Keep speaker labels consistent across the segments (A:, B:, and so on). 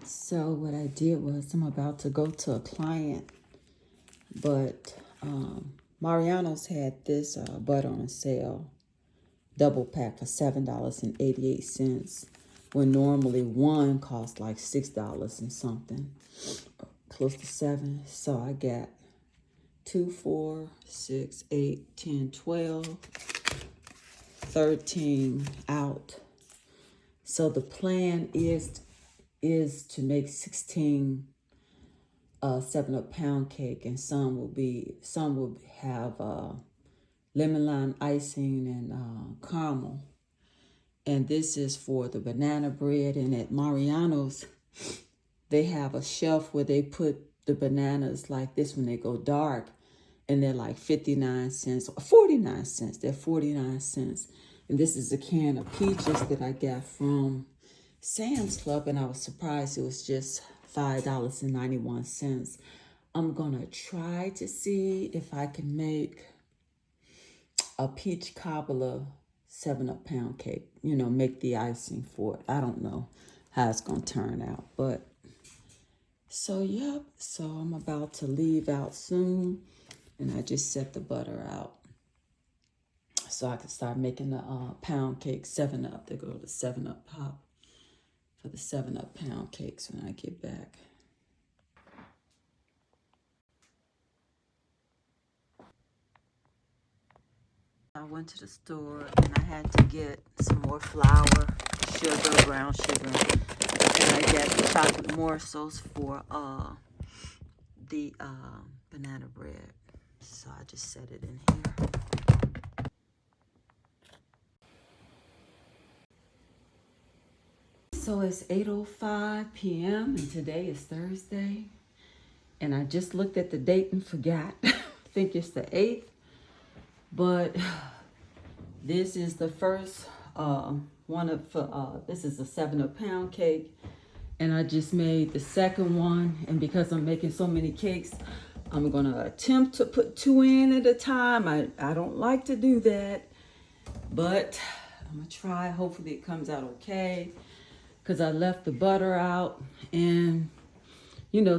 A: So what I did was I'm about to go to a client, but Mariano's had this butter on sale, double pack for $7.88, when normally one costs like $6 and something, close to $7. So I got 2, 4, 6, 8, 10, 12, 13 out. So the plan is to make 16 7-Up pound cake, and some will have lemon lime icing and caramel. And this is for the banana bread. And at Mariano's, they have a shelf where they put the bananas like this when they go dark, and they're like 59 cents or 49 cents. They're 49 cents. And this is a can of peaches that I got from Sam's Club, and I was surprised it was just $5.91. I'm gonna try to see if I can make a peach cobbler 7-Up pound cake. Make the icing for it. I don't know how it's gonna turn out, but so yep. So I'm about to leave out soon, and I just set the butter out so I can start making the pound cake 7-Up. They go to 7-Up pop for the 7-Up pound cakes when I get back. I went to the store and I had to get some more flour, sugar, brown sugar, and I got the chocolate morsels for the banana bread. So I just set it in here. So it's 8:05 p.m. and today is Thursday. And I just looked at the date and forgot. I think it's the 8th. But this is the first this is a 7-Up pound cake. And I just made the second one. And because I'm making so many cakes, I'm going to attempt to put 2 in at a time. I don't like to do that. But I'm going to try. Hopefully it comes out okay. Because I left the butter out. And,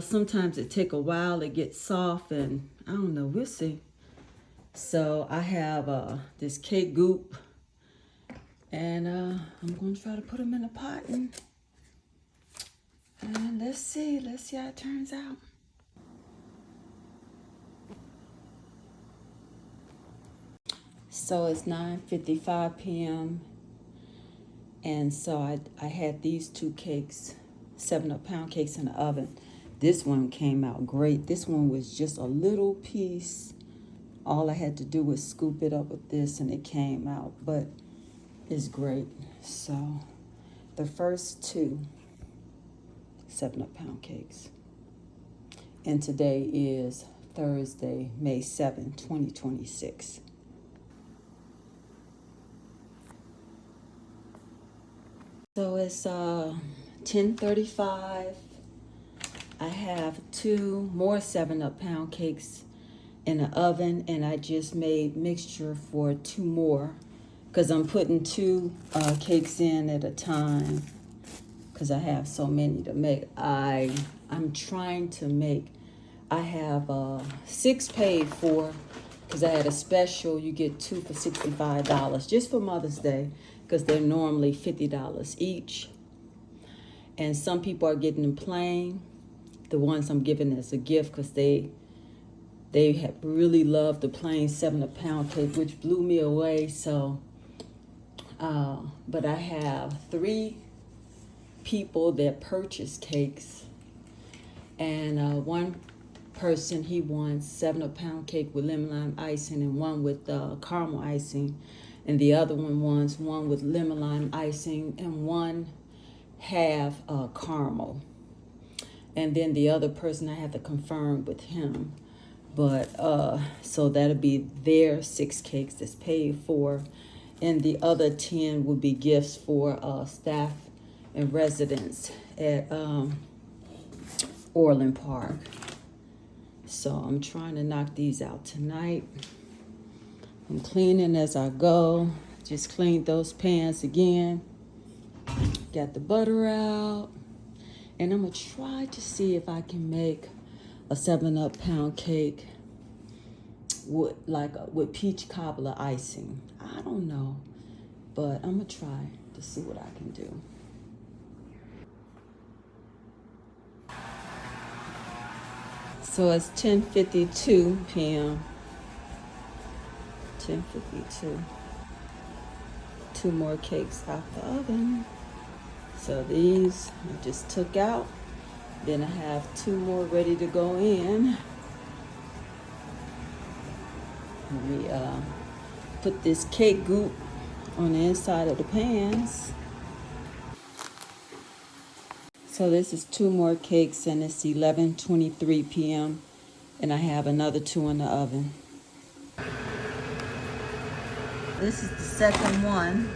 A: sometimes it take a while to get soft. And I don't know. We'll see. So I have this cake goop. And I'm going to try to put them in a pot. And let's see how it turns out. So it's 9:55 p.m. And so I had these 2 cakes, 7-Up pound cakes in the oven. This one came out great. This one was just a little piece. All I had to do was scoop it up with this and it came out, but it's great. So the first 2 7-Up pound cakes. And today is Thursday, May 7, 2026. So it's 10:35. I have 2 more 7-Up pound cakes in the oven, and I just made mixture for 2 more because I'm putting 2 cakes in at a time because I have so many to make. I'm trying to make, I have 6 paid for because I had a special. You get 2 for $65 just for Mother's Day because they're normally $50 each. And some people are getting them plain. The ones I'm giving as a gift because they have really loved the plain 7-Up pound cake, which blew me away. So, but I have 3 people that purchase cakes, and one person, he wants 7-Up pound cake with lemon lime icing and one with caramel icing, and the other one wants one with lemon lime icing and one half caramel. And then the other person I have to confirm with him. But so that'll be their 6 cakes that's paid for, and the other 10 will be gifts for staff and residents at Orland Park. So I'm trying to knock these out tonight. I'm cleaning as I go. Just cleaned those pans again. Got the butter out. And I'm gonna try to see if I can make a 7-Up pound cake with peach cobbler icing. I don't know, but I'm gonna try to see what I can do. So it's 10:52 p.m. 10:52. 2 more cakes out the oven. So these I just took out. Then I have 2 more ready to go in. We put this cake goop on the inside of the pans. So this is 2 more cakes, and it's 11:23 p.m. and I have another 2 in the oven. This is the second one,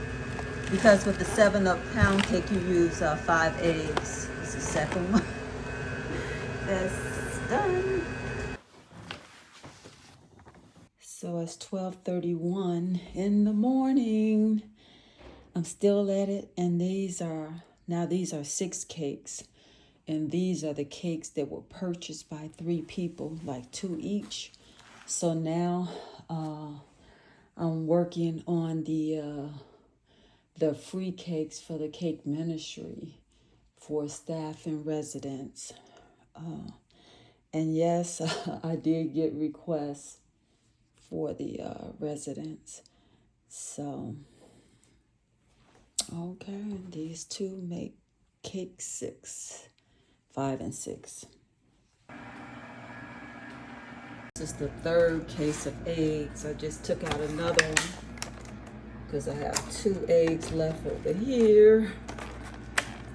A: because with the 7-Up pound cake you use 5 eggs. This is the second one. That's done. So it's 12:31 in the morning. I'm still at it, and these are 6 cakes. And these are the cakes that were purchased by 3 people, like 2 each. So now I'm working on the free cakes for the cake ministry for staff and residents. And yes, I did get requests for the residents. So, okay, these 2 make cake 6, 5 and 6. This is the 3rd case of eggs. I just took out another one because I have 2 eggs left over here.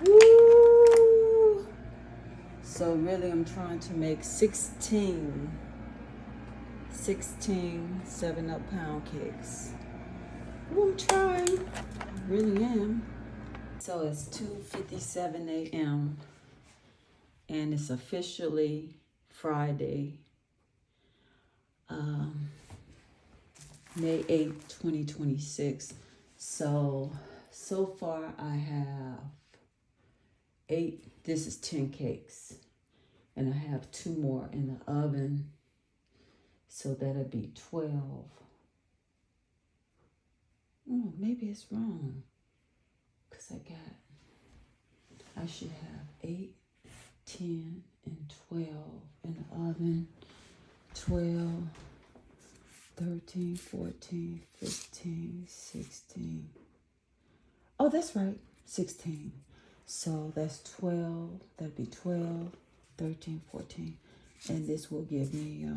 A: Woo! So really I'm trying to make 16 7-Up pound cakes. Ooh, I'm trying. I really am. So it's 2:57 a.m. and it's officially Friday, May 8th, 2026. So far I have 8, this is 10 cakes. And I have 2 more in the oven. So that'll be 12. Oh, maybe it's wrong. Because I should have 8, 10, and 12 in the oven. 12, 13, 14, 15, 16. Oh, that's right, 16. So that's 12, that'd be 12, 13, 14. And this will give me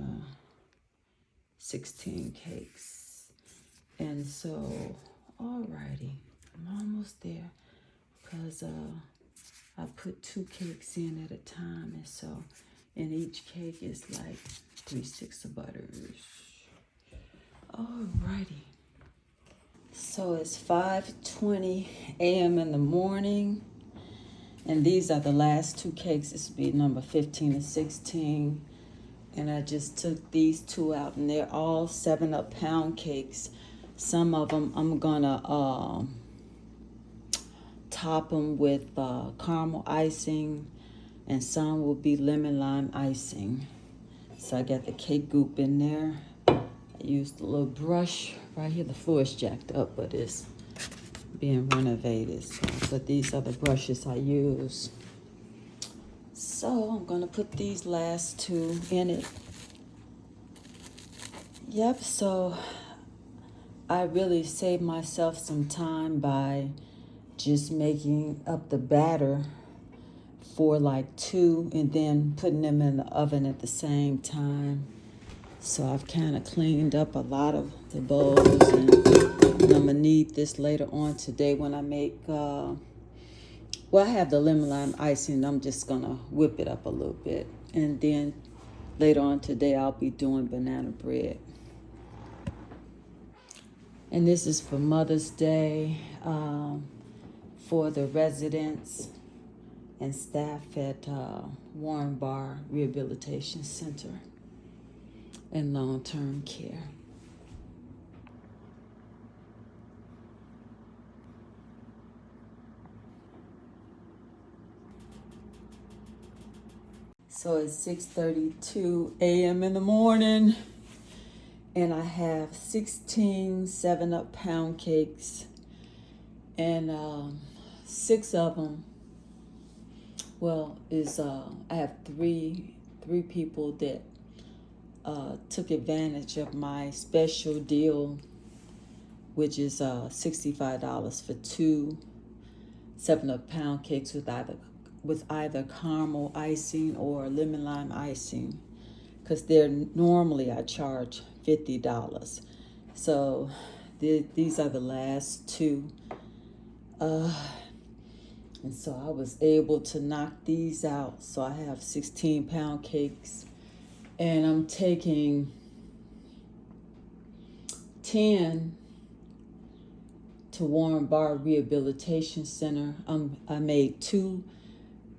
A: 16 cakes. And so, alrighty, I'm almost there because I put 2 cakes in at a time. And so, and each cake is like 3 sticks of butter. Alrighty. So it's 5:20 a.m. in the morning. And these are the last 2 cakes. This will be number 15 and 16. And I just took these 2 out, and they're all 7-Up pound cakes. Some of them I'm gonna top them with caramel icing, and some will be lemon lime icing. So I got the cake goop in there. I used a little brush right here. The floor is jacked up, but it's being renovated. But these are the brushes I use. So I'm gonna put these last 2 in it. Yep, so I really saved myself some time by just making up the batter for like 2 and then putting them in the oven at the same time. So I've kind of cleaned up a lot of the bowls, and I'm gonna need this later on today when I make, well, I have the lemon lime icing. I'm just gonna whip it up a little bit. And then later on today, I'll be doing banana bread. And this is for Mother's Day, for the residents and staff at Warren Barr Rehabilitation Center and long-term care. So it's 6:32 a.m. in the morning, and I have 16 7-Up pound cakes, and 6 of them. Well, I have three people that took advantage of my special deal, which is $65 for 2 7-Up pound cakes with either caramel icing or lemon lime icing, because normally I charge $50. So these are the last 2, and so I was able to knock these out. So I have 16 pound cakes, and I'm taking 10 to Warren Bar Rehabilitation Center. I made 2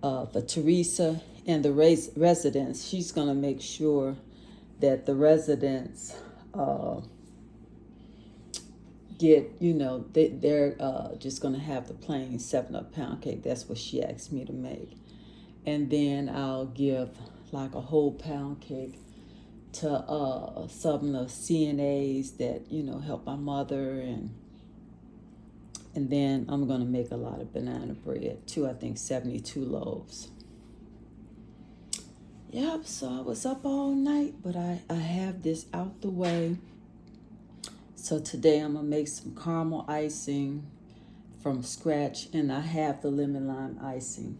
A: for Teresa and the residents. She's gonna make sure that the residents get, they're just gonna have the plain 7-Up pound cake. That's what she asked me to make. And then I'll give like a whole pound cake to some of the CNAs that, help my mother, and then I'm gonna make a lot of banana bread too. I think 72 loaves. Yep, so I was up all night, but I have this out the way. So today I'm gonna make some caramel icing from scratch, and I have the lemon lime icing.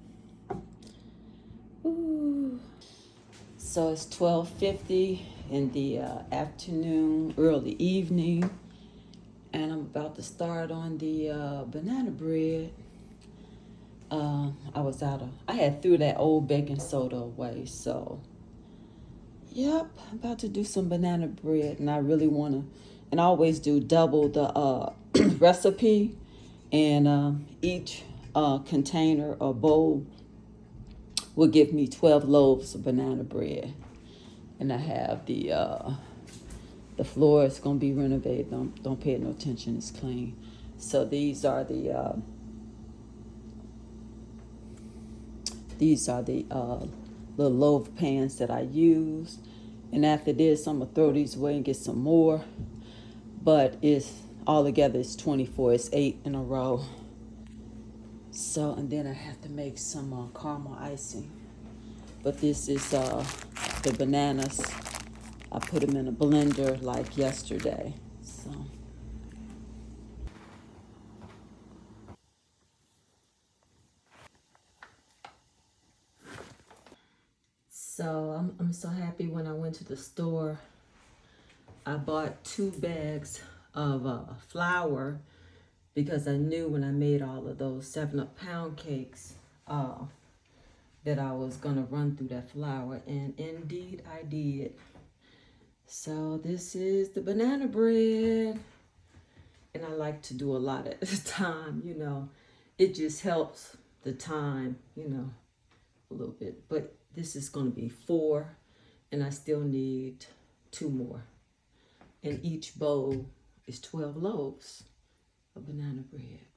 A: Ooh. So it's 12:50 in the afternoon, early evening, and I'm about to start on the banana bread. I had threw that old baking soda away, so yep, I'm about to do some banana bread, and I really want to, and I always do double the recipe, and each container or bowl will give me 12 loaves of banana bread. And I have the floor is gonna be renovated. Don't pay no attention, it's clean. So these are the little loaf pans that I use. And after this, I'm gonna throw these away and get some more. But it's all together, it's 24. It's 8 in a row. So, and then I have to make some caramel icing. But this is the bananas. I put them in a blender like yesterday. So I'm so happy. When I went to the store, I bought 2 bags of flour, because I knew when I made all of those 7-Up pound cakes that I was gonna run through that flour, and indeed I did. So this is the banana bread, and I like to do a lot at a time, It just helps the time, a little bit. But this is gonna be 4, and I still need 2 more. And each bowl is 12 loaves of banana bread.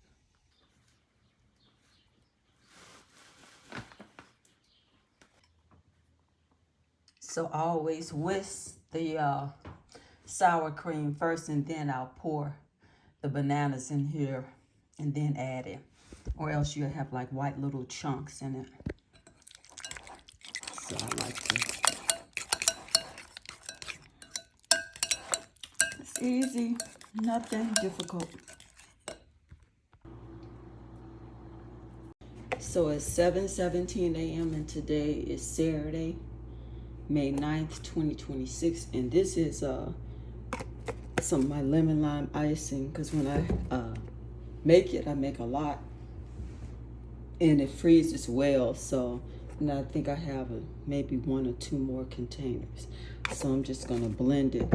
A: So I always whisk the sour cream first, and then I'll pour the bananas in here and then add it. Or else you'll have like white little chunks in it. So I like to. It's easy, nothing difficult. So it's 7:17 a.m. and today is Saturday, May 9th, 2026. And this is some of my lemon lime icing, because when I make it, I make a lot, and it freezes well. So, and I think I have maybe 1 or 2 more containers. So I'm just gonna blend it,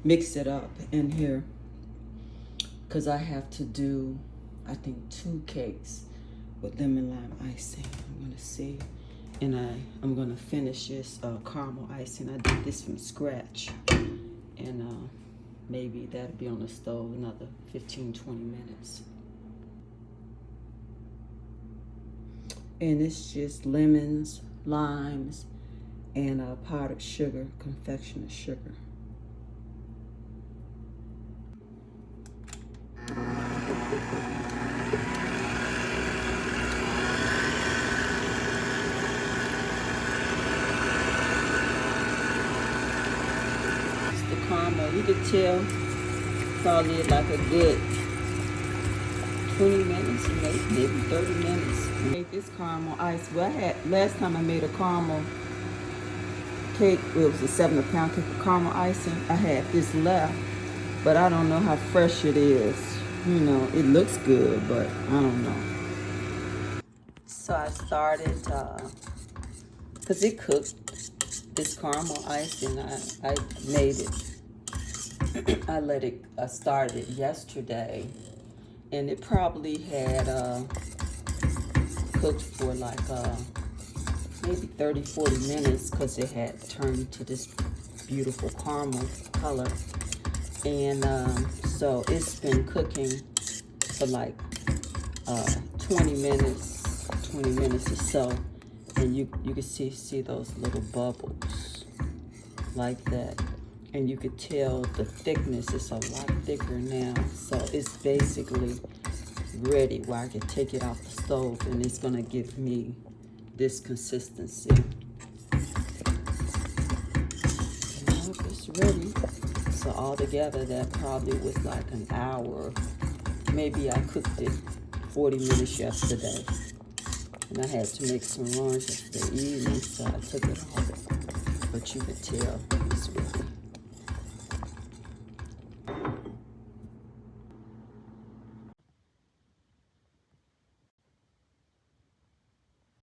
A: mix it up in here, because I have to do, I think, 2 cakes with lemon lime icing. I'm gonna see, and I'm gonna finish this caramel icing. I did this from scratch, and maybe that'll be on the stove another 15-20 minutes. And it's just lemons, limes, and powdered sugar, confectioner sugar. It's the caramel. You could tell probably like a good 20 minutes, maybe 30 minutes. I made this caramel ice. Well, last time I made a caramel cake, it was a 7 pound cake of caramel icing. I had this left, but I don't know how fresh it is. You know, it looks good, but I don't know. So I started, because it cooked, this caramel icing, I made it. I started it yesterday, and it probably had cooked for like maybe 30-40 minutes, because it had turned to this beautiful caramel color. And so it's been cooking for like 20 minutes or so, and you can see those little bubbles like that, and you could tell the thickness is a lot thicker now. So it's basically ready where I can take it off the stove, and it's gonna give me this consistency. I hope it's ready. So altogether, that probably was like an hour. Maybe I cooked it 40 minutes yesterday, and I had to make some runs yesterday evening, so I took it off. But you could tell